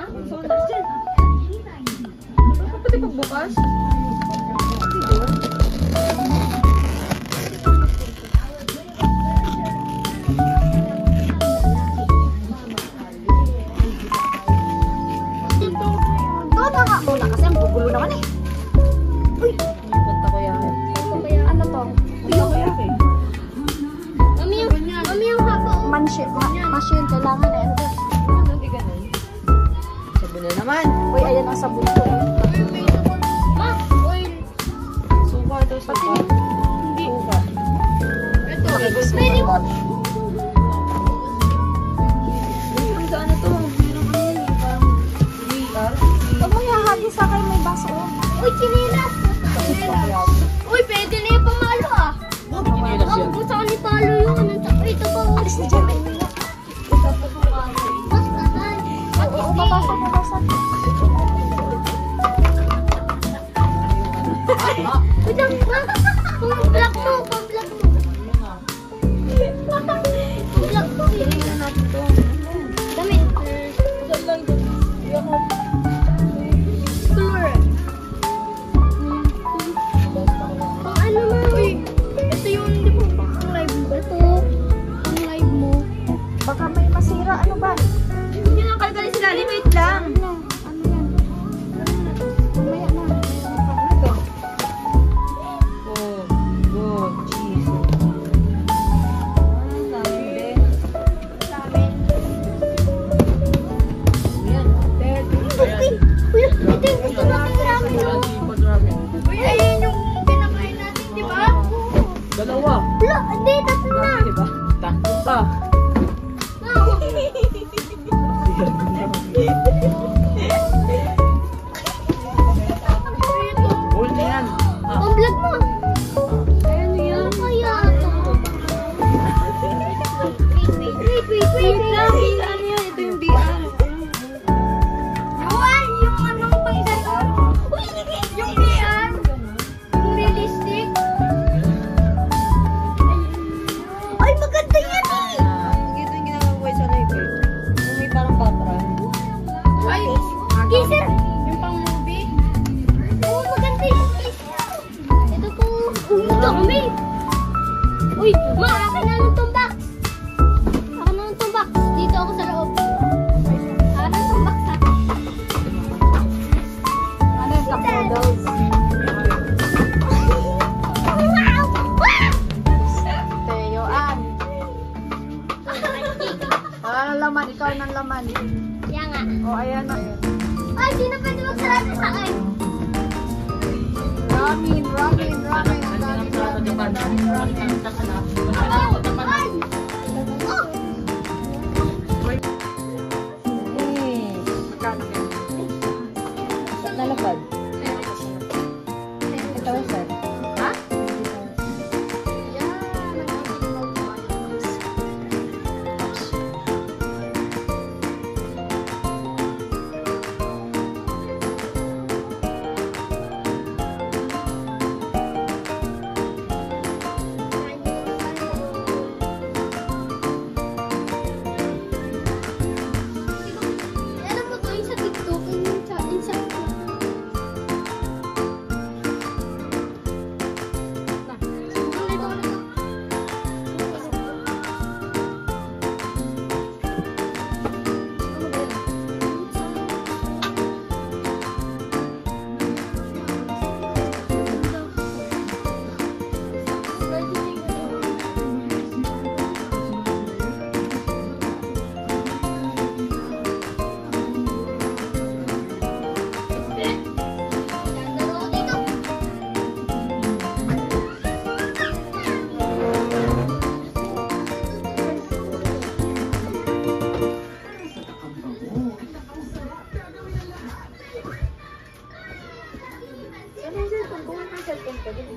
Ha? Pati pagbukas? Doon na nga muna kasi ang gugulo naman eh. Uy! Punta ko yan. Ano to? Punta ko yan eh. Mami yung hako. Machine, kailangan eh. Ano to? Hindi ganun. Sabi na naman. Uy, ayan ang sabon ko eh. Suka ito, suka. Hindi. Suka. Ito. May remote. Sa ano to? Meron ano yun eh. Parang VR. Huwag mo yahagi sa akin, may baso. Uy, chinilas! Uy, pwede na yung pamalo ah. Kinilas yan. Huwag sa ni palo yun. Ito po. Alis na dyan. Oo, babasa. Wait lang, pang-black to. Pang-black to. Tingnan na natin to. Damit. Saan lang ito? Color. Pang ano mo? Uy, ito yung hindi po pang live mo. Ito, ang live mo. Baka may masira. Ano ba? Hindi na kalkalin sila. Wait lang. Ano yan? Mamaya na. Ano to? Go, cheese. Ang dami din. Ayan. Okay. Uy, ito yung gusto natin ramen. Ramen. Uy, ayun yung pinakain natin, di ba? Dalawa. Wala, hindi, tatlo na. Dami, diba? Tatlo pa. Hold na yan. Ang vlog mo. Ano yan? Ano kaya ito? Wait lang. Ano yan? Ito yung VR. Yuan, yung anong pagdalo. Uy, yung VR. Yung realistic. Ay, maganda yan eh. Ito yung ginagawa ko sa live eh. Yung may parang background. Ay, kisser. Yung pang movie. Oo, maganda yung kisser. Ito po. Uy, dami. Uy, ma, akin na lang itong box. Akin na lang itong box. Dito ako sa loob. Akin na itong box ha. Ano yung cup noodles? Teyoan. Laman, ikaw ng laman. Yan nga. O, ayan na. Ay, di na pwede magsarado sa akin. Ramen. Ay! Oh! Saan nalapad? Ito, sir. Ha? Alam mo to, yung sa TikTok, yung sa Ano yung cellphone? Kung may cellphone ka din.